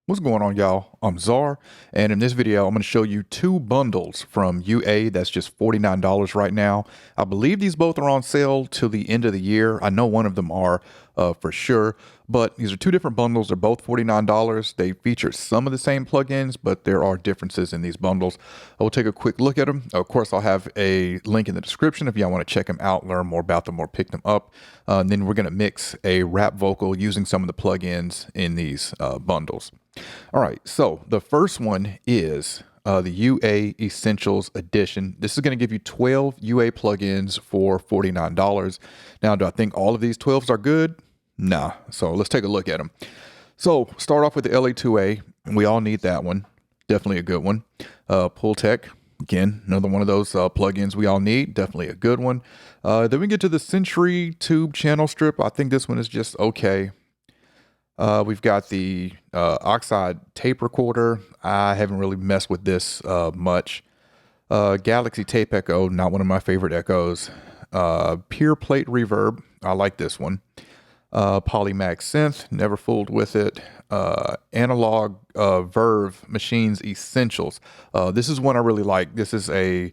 What's going on, y'all? I'm Czar, and in this video, I'm going to show you two bundles from UA that's just $49 right now. I believe these both are on sale till the end of the year. I know one of them are for sure, but these are two different bundles. They're both $49. They feature some of the same plugins, but there are differences in these bundles. I will take a quick look at them. Of course, I'll have a link in the description if y'all want to check them out, learn more about them, or pick them up. And then we're going to mix a rap vocal using some of the plugins in these bundles. All right, so the first one is the UA Essentials Edition. This is going to give you 12 UA plugins for $49. Now, do I think all of these 12s are good? Nah, so let's take a look at them. So start off with the LA2A, and we all need that one. Definitely a good one. Pull Tech, again, another one of those plugins we all need. Definitely a good one. Then we get to the Century Tube Channel Strip. I think this one is just okay. We've got the Oxide Tape Recorder. I haven't really messed with this much. Galaxy Tape Echo, not one of my favorite echoes. Pure Plate Reverb, I like this one. Polymax Synth, never fooled with it. Analog Verve Machines Essentials. This is one I really like. This is a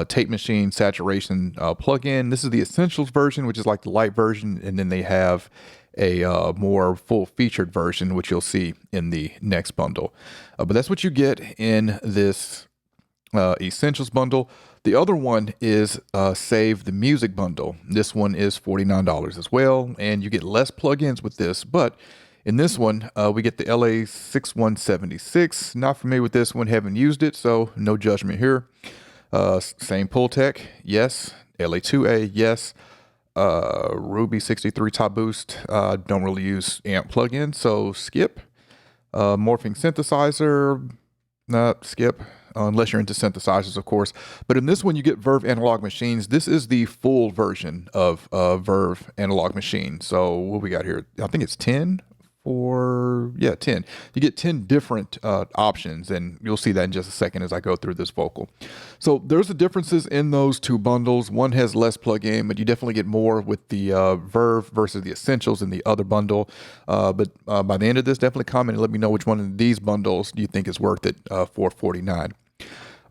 tape machine saturation plugin. This is the Essentials version, which is like the light version, and then they have a more full-featured version, which you'll see in the next bundle. But that's what you get in this Essentials bundle. The other one is Save the Music bundle. This one is $49 as well, and you get less plugins with this, but in this one, we get the LA6176. Not familiar with this one, haven't used it, so no judgment here. Same Pull Tech, yes. LA2A, yes. Ruby 63 Top Boost, don't really use amp plugins, so skip. Morphing Synthesizer, skip, unless you're into synthesizers, of course. But in this one, you get Verve Analog Machines. This is the full version of Verve Analog Machine. So what we got here? I think it's 10. 10. You get 10 different options, and you'll see that in just a second as I go through this vocal. So there's the differences in those two bundles. One has less plug-in, but you definitely get more with the Verve versus the Essentials in the other bundle. But by the end of this, definitely comment and let me know which one of these bundles do you think is worth it for $49.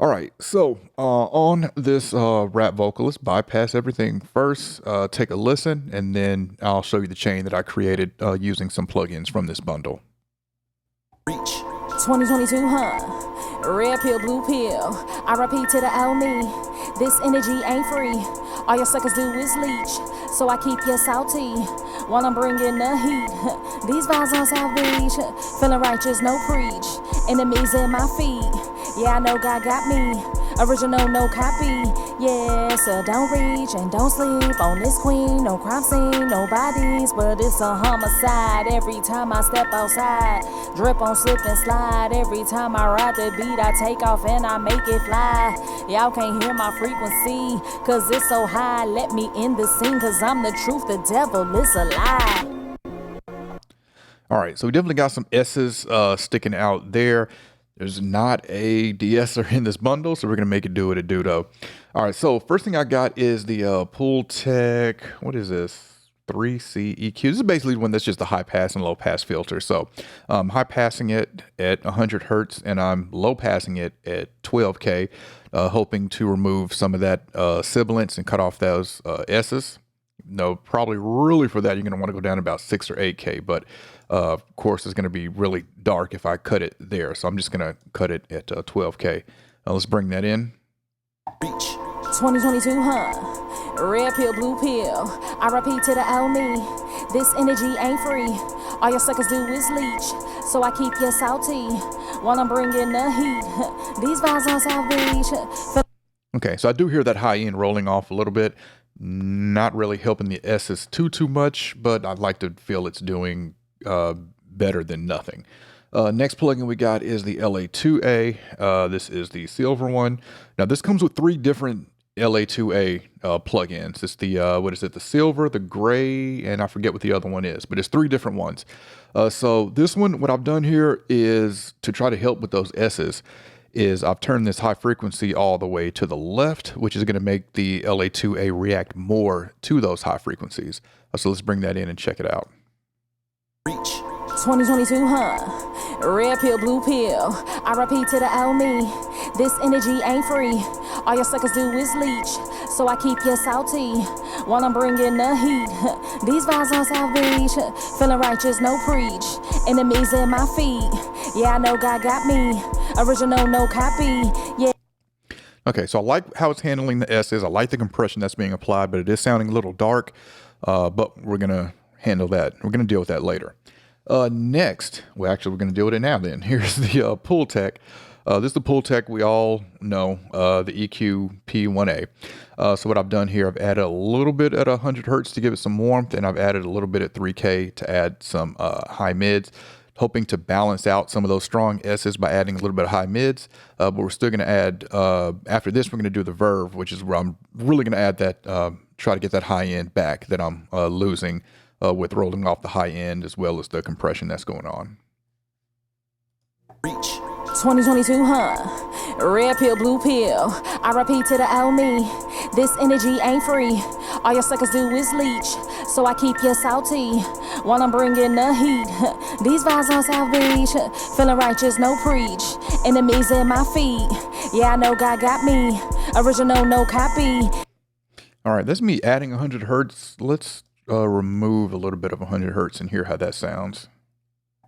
All right, so on this rap vocal, let's bypass everything first, take a listen, and then I'll show you the chain that I created using some plugins from this bundle. Reach. 2022, red pill, blue pill. I repeat to the L me. This energy ain't free. All your suckers do is leech. So I keep you salty while I'm bringing the heat. These vibes on South Beach. Feeling righteous, no preach. Enemies in my feet. Yeah, I know God got me. Original, no copy. Yeah, so don't reach and don't sleep on this queen. No crime scene, no bodies, but it's a homicide. Every time I step outside, drip on slip and slide. Every time I ride the beat, I take off and I make it fly. Y'all can't hear my frequency, cause it's so high. Let me in the scene, cause I'm the truth, the devil is a lie. All right, so we definitely got some S's sticking out there. There's not a de-esser in this bundle, so we're going to make it do what it do, though. All right, so first thing I got is the Pull Tech, what is this? 3C EQ. This is basically one that's just a high pass and low pass filter. So I'm high passing it at 100 hertz, and I'm low passing it at 12K, hoping to remove some of that sibilance and cut off those S's. No, probably really for that, you're going to want to go down about 6 or 8K, but of course, it's going to be really dark if I cut it there. So I'm just going to cut it at 12K. Let's bring that in. Reach. 2022, red pill, blue pill. I repeat to the L me. This energy ain't free. All your suckers do is leech. So I keep you salty while I'm bringing the heat. These vibes on South Beach. Okay, so I do hear that high end rolling off a little bit. Not really helping the S's too much, but I'd like to feel it's doing better than nothing. Next plugin we got is the LA2A. This is the silver one. Now this comes with 3 different LA2A plugins. It's the what is it? The silver, the gray, and I forget what the other one is, but it's 3 different ones. So this one, what I've done here is to try to help with those S's. Is I've turned this high frequency all the way to the left, which is going to make the LA2A react more to those high frequencies. So let's bring that in and check it out. Reach. 2022, Red pill, blue pill. I repeat to the L me. This energy ain't free. All your suckers do is leech. So I keep you salty while I'm bringing the heat. These vibes on South Beach. Feeling righteous, no preach. Enemies in my feet. Yeah, I know God got me. Original, no copy. Yeah. Okay, so I like how it's handling the S's. I like the compression that's being applied, but it is sounding a little dark. But we're going to handle that. We're going to deal with that later. Next, well, actually, we're going to deal with it now then. Here's the pull tech. This is the pull tech we all know, the EQ P1A. So what I've done here, I've added a little bit at 100 hertz to give it some warmth, and I've added a little bit at 3K to add some high mids, hoping to balance out some of those strong S's by adding a little bit of high mids. But we're still going to add, after this, we're going to do the Verve, which is where I'm really going to add that, try to get that high end back that I'm losing with rolling off the high end as well as the compression that's going on. Reach. 2022, huh? Red pill, blue pill. I repeat to the L me. This energy ain't free. All your suckers do is leech. So I keep you salty while I'm bringing the heat. These vibes on South Beach. Feeling righteous, no preach. Enemies in my feet. Yeah, I know God got me. Original, no copy. All right, that's me adding 100 hertz. Let's remove a little bit of 100 hertz and hear how that sounds.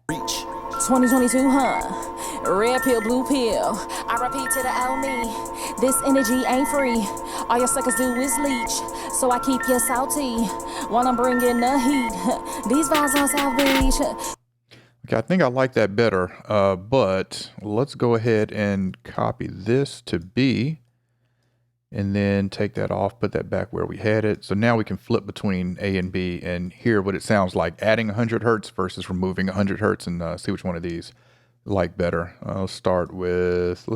Reach. 2022, huh? Red pill, blue pill. I repeat to the L me. This energy ain't free. All your suckers do is leech. So I keep you salty while I'm bringing the heat. These vibes on South Beach. Okay, I think I like that better, but let's go ahead and copy this to B and then take that off, put that back where we had it. So now we can flip between A and B and hear what it sounds like adding 100 hertz versus removing 100 hertz and see which one of these I like better. Let's start with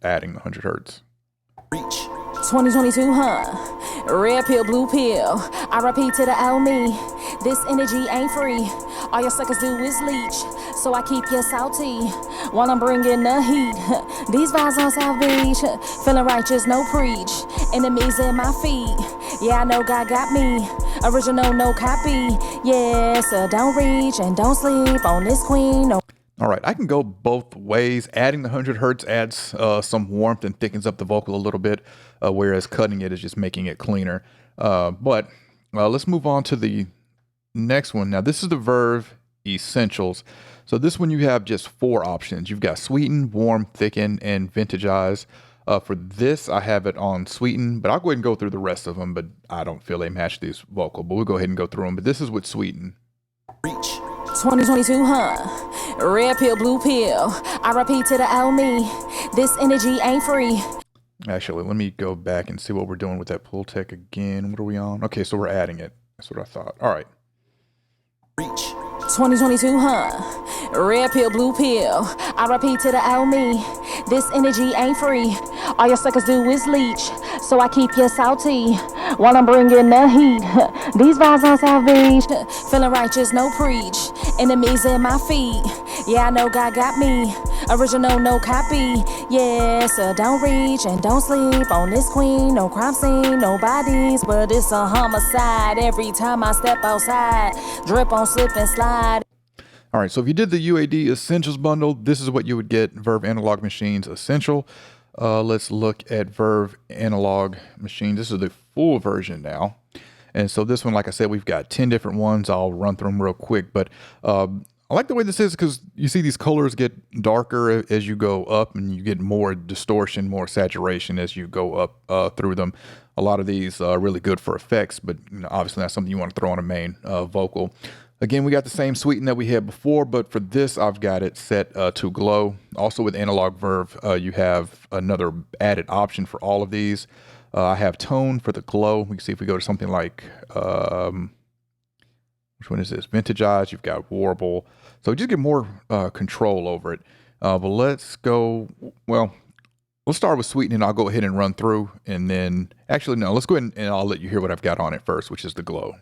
adding 100 hertz. Reach. 2022, huh? Red pill, blue pill. I repeat to the L me. This energy ain't free. All your suckers do is leech. So I keep you salty while I'm bringing the heat. These vibes on South Beach. Feeling righteous, no preach. Enemies in my feet. Yeah, I know God got me. Original, no copy. Yeah, so don't reach and don't sleep on this queen. No. All right, I can go both ways. Adding the 100 hertz adds some warmth and thickens up the vocal a little bit, whereas cutting it is just making it cleaner. But let's move on to the next one. Now, this is the Verve Essentials. So this one, you have just 4 options. You've got sweeten, warm, thicken, and vintagize. For this, I have it on sweeten, but I'll go ahead and go through the rest of them, but I don't feel they match these vocal, but we'll go ahead and go through them. But this is with sweeten. Reach. 2022, huh? Red pill, blue pill. I repeat to the L me. This energy ain't free. Actually, let me go back and see what we're doing with that pull tech again. What are we on? Okay, so we're adding it. That's what I thought. All right. Reach. 2022, huh? Red pill, blue pill. I repeat to the L me. This energy ain't free. All your suckers do is leech. So I keep you salty while I'm bringing the heat. These vibes on South Beach. Feeling righteous, no preach. Enemies in my feet. Yeah, I know God got me. Original, no copy. Yeah, so don't reach and don't sleep on this queen. No crime scene, no bodies, but it's a homicide every time I step outside. Drip on slip and slide. All right, so if you did the UAD Essentials bundle, this is what you would get. Verve Analog Machines Essential. Let's look at Verve Analog Machines. This is the full version now. And so this one, like I said, we've got 10 different ones. I'll run through them real quick. But I like the way this is because you see these colors get darker as you go up and you get more distortion, more saturation as you go up through them. A lot of these are really good for effects, but obviously that's something you want to throw on a main vocal. Again, we got the same sweeten that we had before, but for this, I've got it set to glow. Also with Analog Verve, you have another added option for all of these. I have tone for the glow. We can see if we go to something like, which one is this? Vintagize, you've got warble. So just get more control over it. But let's go, well, let's start with sweeten and I'll go ahead and run through. And then, actually, no, let's go ahead and I'll let you hear what I've got on it first, which is the glow.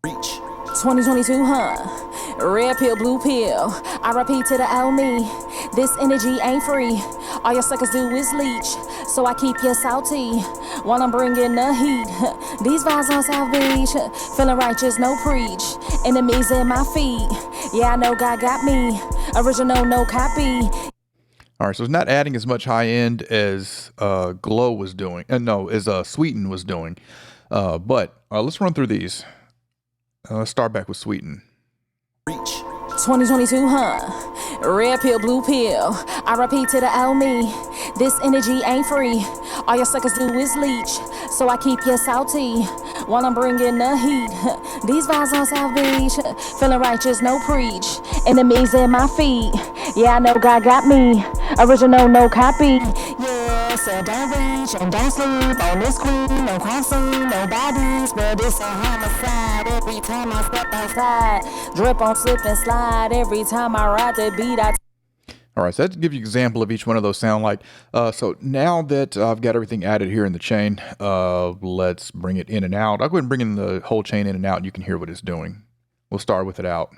Reach. 2022, huh? Red pill, blue pill. I repeat to the L me. This energy ain't free. All your suckers do is leech. So I keep you salty while I'm bringing the heat. These vibes on South Beach. Feeling righteous, no preach. Enemies in my feet. Yeah, I know God got me. Original, no copy. All right, so it's not adding as much high end as Glow was doing, as Sweeten was doing. But let's run through these. Let's start back with Sweeten. 2022, huh? Red pill, blue pill. RIP to the old me. This energy ain't free. All your suckers do is leech. So I keep you salty while I'm bringing the heat. These vibes on South Beach. Feeling righteous, no preach. Enemies in my feet. Yeah, I know God got me. Original, no copy. Yeah, so don't reach and don't sleep on this queen. No crime scene, no bodies, but it's a homicide. Every time I step outside, drip on slip and slide. Every time I ride the beat, All right, so that gives you an example of each one of those sound like. So now that I've got everything added here in the chain, let's bring it in and out. I'll go ahead and bring in the whole chain in and out, and you can hear what it's doing. We'll start with it out.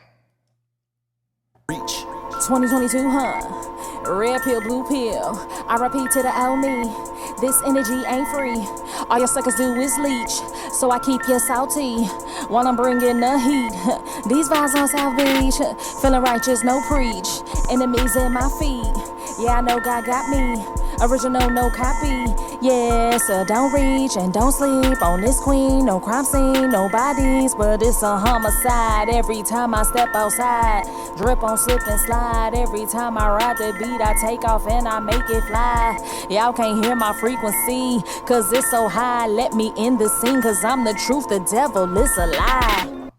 2022, huh? Red pill, blue pill. RIP to the old me. This energy ain't free. All your suckers do is leech. So I keep you salty while I'm bringing the heat. These vibes on South Beach. Feeling righteous, no preach. Enemies in my feet. Yeah, I know God got me. Original, no copy. Yeah, so don't reach and don't sleep on this queen. No crime scene, no bodies, but it's a homicide. Every time I step outside, drip on slip and slide. Every time I ride the beat, I take off and I make it fly. Y'all can't hear my frequency, cause it's so high. Let me in the scene, cause I'm the truth, the devil is a lie.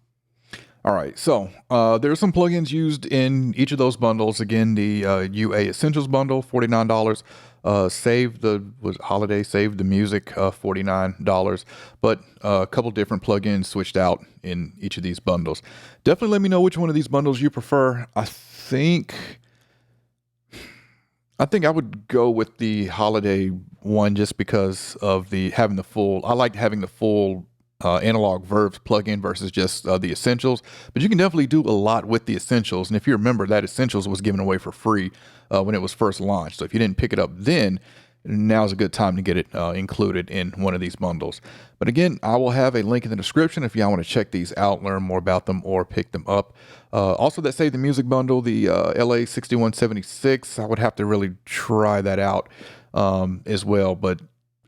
All right, so there are some plugins used in each of those bundles. Again, the UA Essentials bundle, $49. Save the music, $49. But a couple different plugins switched out in each of these bundles. Definitely let me know which one of these bundles you prefer. I think I would go with the holiday one just because of having the full. I like having the full analog Verve plugin versus just the Essentials. But you can definitely do a lot with the Essentials. And if you remember, that Essentials was given away for free when it was first launched. So if you didn't pick it up then, now's a good time to get it included in one of these bundles. But again, I will have a link in the description if y'all want to check these out, learn more about them, or pick them up. Also, that Save the Music bundle, the LA 6176, I would have to really try that out as well. But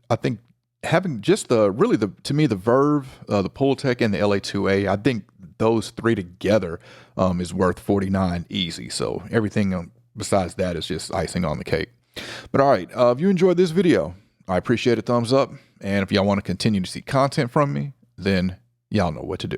I think having just to me, the Verve, the Pultec, and the LA2A, I think those three together is worth $49 easy. So everything besides that is just icing on the cake. But all right, if you enjoyed this video, I appreciate a thumbs up. And if y'all want to continue to see content from me, then y'all know what to do.